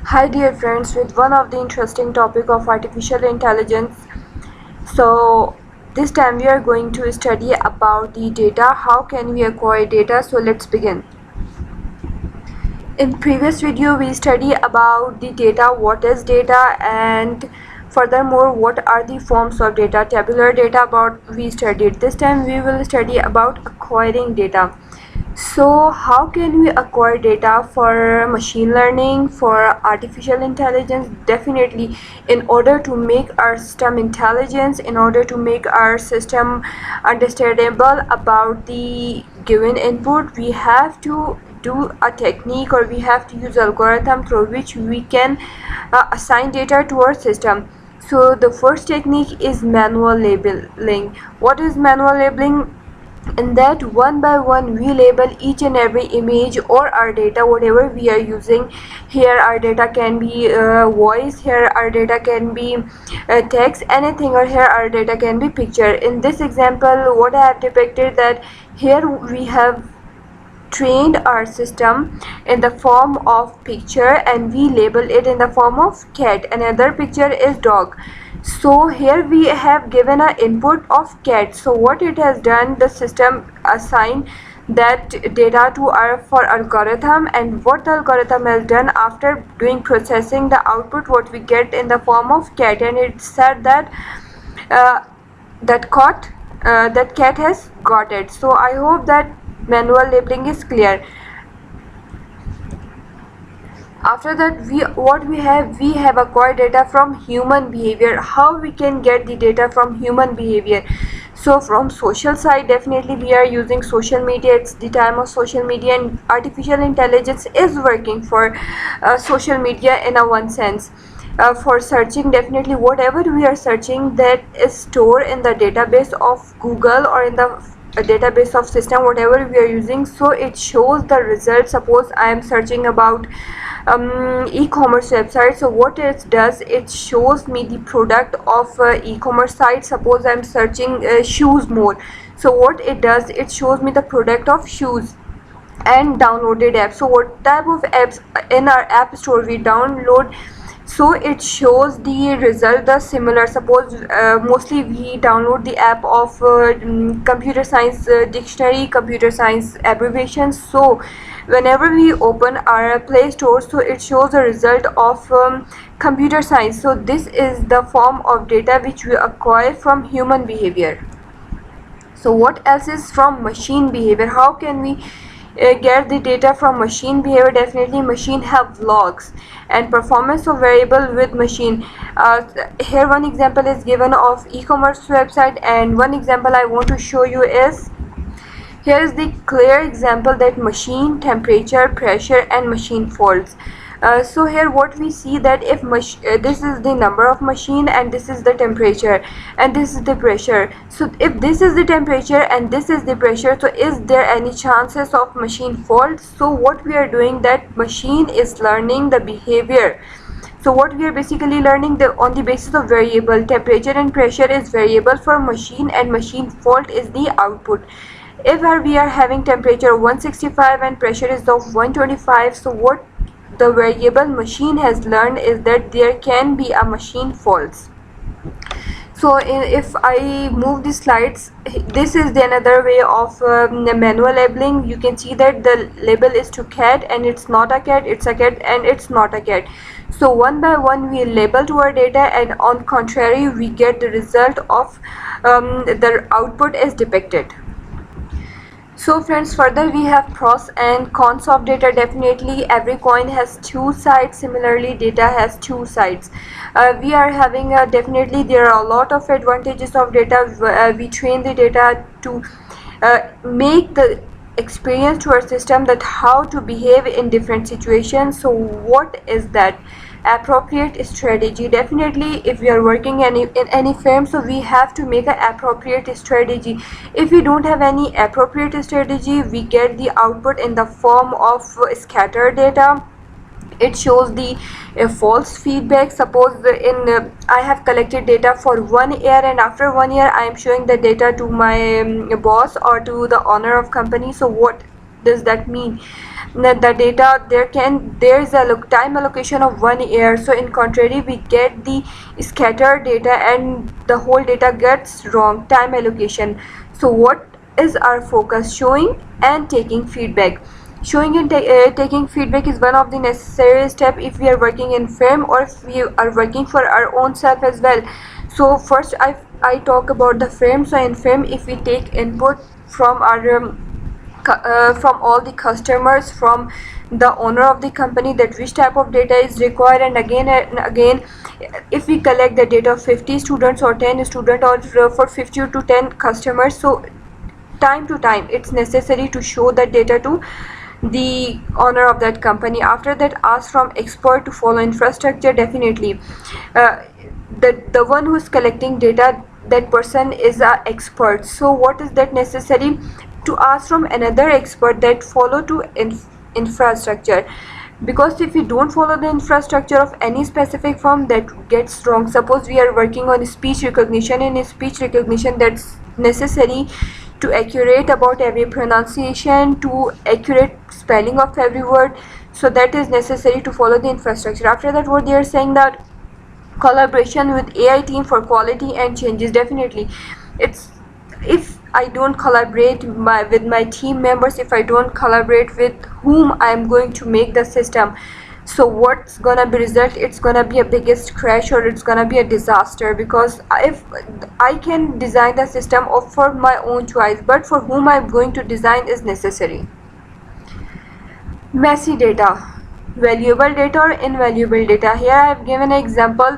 Hi dear friends, with one of the interesting topic of artificial intelligence. So this time we are going to study about the data. How can we acquire data? So let's begin. In previous video we study about the data, what is data, and furthermore what are the forms of data. Tabular data about we studied. This time we will study about acquiring data. So how can we acquire data for machine learning, for artificial intelligence? Definitely, in order to make our system intelligence, in order to make our system understandable about the given input, we have to do a technique, or we have to use algorithm through which we can assign data to our system. So the first technique is manual labeling. What is manual labeling? In that, one by one we label each and every image or our data, whatever we are using. Here our data can be voice, here our data can be text, anything, or here our data can be picture. In this example, what I have depicted, that here we have trained our system in the form of picture and we label it in the form of cat. Another picture is dog. So here we have given an input of cat. So what it has done, the system assigned that data to our for algorithm, and what the algorithm has done after doing processing, the output what we get in the form of cat, and it said that uh, that cat has got it. So I hope that manual labeling is clear. After that, we have acquired data from human behavior. How we can get the data from human behavior? So from social side, definitely we are using social media. It's the time of social media, and artificial intelligence is working for social media in a one sense. For searching, definitely whatever we are searching, that is stored in the database of Google or in the database of system, whatever we are using. So it shows the result. Suppose I am searching about e-commerce website. So what it does, it shows me the product of e-commerce site. Suppose I'm searching shoes more. So what it does, it shows me the product of shoes and downloaded apps. So what type of apps in our app store we download, so it shows the result the similar. Suppose mostly we download the app of computer science dictionary, computer science abbreviations. So whenever we open our play store, so it shows the result of computer science. So this is the form of data which we acquire from human behavior. So what else is from machine behavior? How can we get the data from machine behavior? Definitely machine have logs and performance of variable with machine. Here one example is given of e-commerce website, and one example I want to show you is, here is the clear example that machine temperature, pressure, and machine faults. So here what we see, that if this is the number of machine and this is the temperature and this is the pressure. So if this is the temperature and this is the pressure, so is there any chances of machine fault? So what we are doing, that machine is learning the behavior. So what we are basically learning, on the basis of variable, temperature and pressure is variable for machine and machine fault is the output. If we are having temperature 165 and pressure is of 125, so what the variable machine has learned is that there can be a machine faults. So if I move the slides, this is the another way of manual labeling. You can see that the label is to cat and it's not a cat, it's a cat and it's not a cat. So one by one we label to our data, and on contrary we get the result of the output is depicted. So friends, further we have pros and cons of data. Definitely every coin has two sides. Similarly, data has two sides. We are having definitely there are a lot of advantages of data. We train the data to make the experience to our system that how to behave in different situations. So what is that? Appropriate strategy. Definitely if we are working in any firm, so we have to make an appropriate strategy. If we don't have any appropriate strategy, we get the output in the form of scattered data. It shows the false feedback. Suppose I have collected data for 1 year, and after 1 year I am showing the data to my boss or to the owner of company. So what does that mean? That the data there is a time allocation of 1 year, so in contrary we get the scattered data and the whole data gets wrong time allocation. So what is our focus? Showing and taking feedback. Showing and taking feedback is one of the necessary steps if we are working in firm or if we are working for our own self as well. So first I talk about the firm. So in firm, if we take input from our from all the customers, from the owner of the company, that which type of data is required, and again if we collect the data of 50 students or 10 students or for 50 to 10 customers, so time to time it's necessary to show that data to the owner of that company. After that, ask from expert to follow infrastructure. Definitely the one who's collecting data, that person is a expert. So what is that necessary? To ask from another expert that follow to infrastructure, because if we don't follow the infrastructure of any specific firm, that gets wrong. Suppose we are working on speech recognition. In speech recognition, that's necessary to accurate about every pronunciation, to accurate spelling of every word. So that is necessary to follow the infrastructure. After that, what they are saying, that collaboration with AI team for quality and changes. Definitely it's, if I don't collaborate with my team members, if I don't collaborate with whom I'm going to make the system, so what's gonna be result? It's gonna be a biggest crash, or it's gonna be a disaster. Because if I can design the system of for my own choice, but for whom I'm going to design is necessary. Messy data, valuable data or invaluable data. Here I have given an example.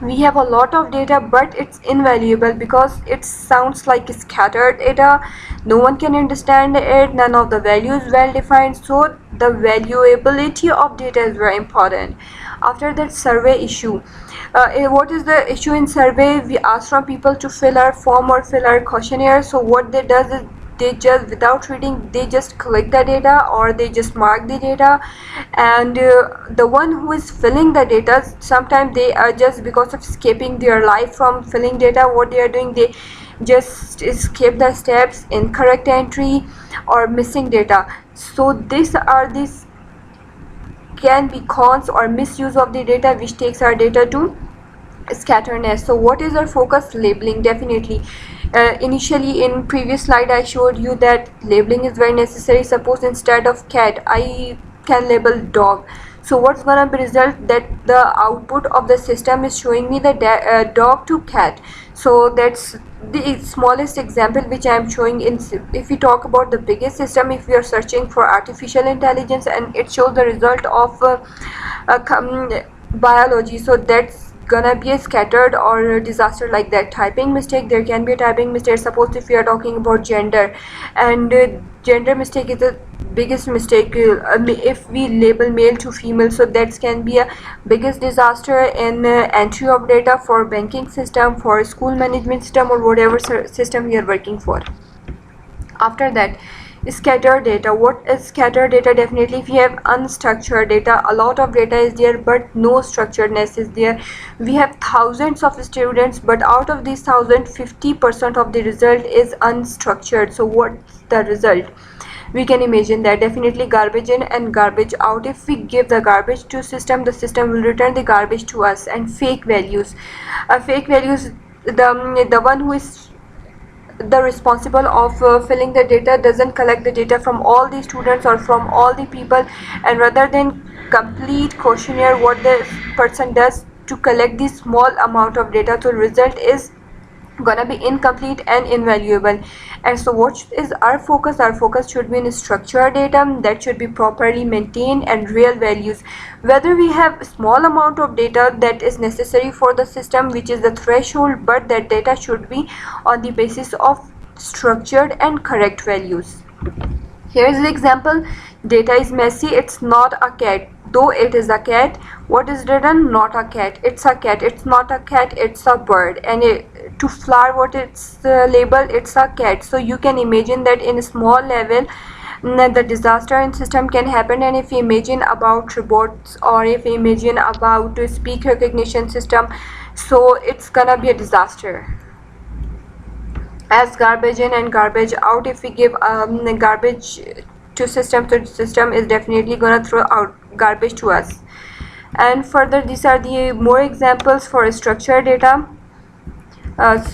We have a lot of data, but it's invaluable because it sounds like scattered data. No one can understand it. None of the values well defined. So the valuability of data is very important. After that, survey issue. What is the issue in survey? We ask from people to fill our form or fill our questionnaire. So what they does is, they just, without reading, they just collect the data or they just mark the data, and the one who is filling the data, sometimes they are just, because of escaping their life from filling data, what they are doing, they just escape the steps, incorrect entry or missing data. So these can be cons or misuse of the data, which takes our data to scatterness. So what is our focus? Labeling. Definitely initially in previous slide I showed you that labeling is very necessary. Suppose instead of cat I can label dog, so what's gonna be result? That the output of the system is showing me the dog to cat. So that's the smallest example which I am showing. In, if we talk about the biggest system, if we are searching for artificial intelligence and it shows the result of biology, so that's gonna be a scattered or a disaster. Like that, typing mistake, there can be a typing mistake. Suppose if we are talking about gender, and gender mistake is the biggest mistake. If we label male to female, so that can be a biggest disaster in entry of data for banking system, for school management system, or whatever system we are working for. After that, scattered data. What is scattered data? Definitely if we have unstructured data, a lot of data is there but no structuredness is there. We have thousands of students, but out of these 50% of the result is unstructured. So what's the result? We can imagine that definitely garbage in and garbage out. If we give the garbage to system, the system will return the garbage to us. And fake values, the one who is the responsible of filling the data doesn't collect the data from all the students or from all the people, and rather than complete questionnaire, what the person does to collect this small amount of data, so result is gonna be incomplete and invaluable. And so what is our focus? Our focus should be in structured data that should be properly maintained and real values. Whether we have small amount of data that is necessary for the system, which is the threshold, but that data should be on the basis of structured and correct values. Here is the example. Data is messy. It's not a cat, though it is a cat. What is written? Not a cat. It's a cat. It's not a cat. It's a bird. And to flower, what it's labeled? It's a cat. So you can imagine that in a small level, the disaster in system can happen. And if you imagine about robots, or if you imagine about speech recognition system, so it's gonna be a disaster. As garbage in and garbage out, if we give garbage to system, so the system is definitely gonna throw out garbage to us. And further, these are the more examples for structured data.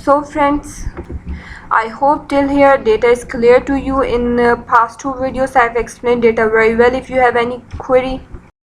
So friends, I hope till here data is clear to you. In past two videos I have explained data very well. If you have any query,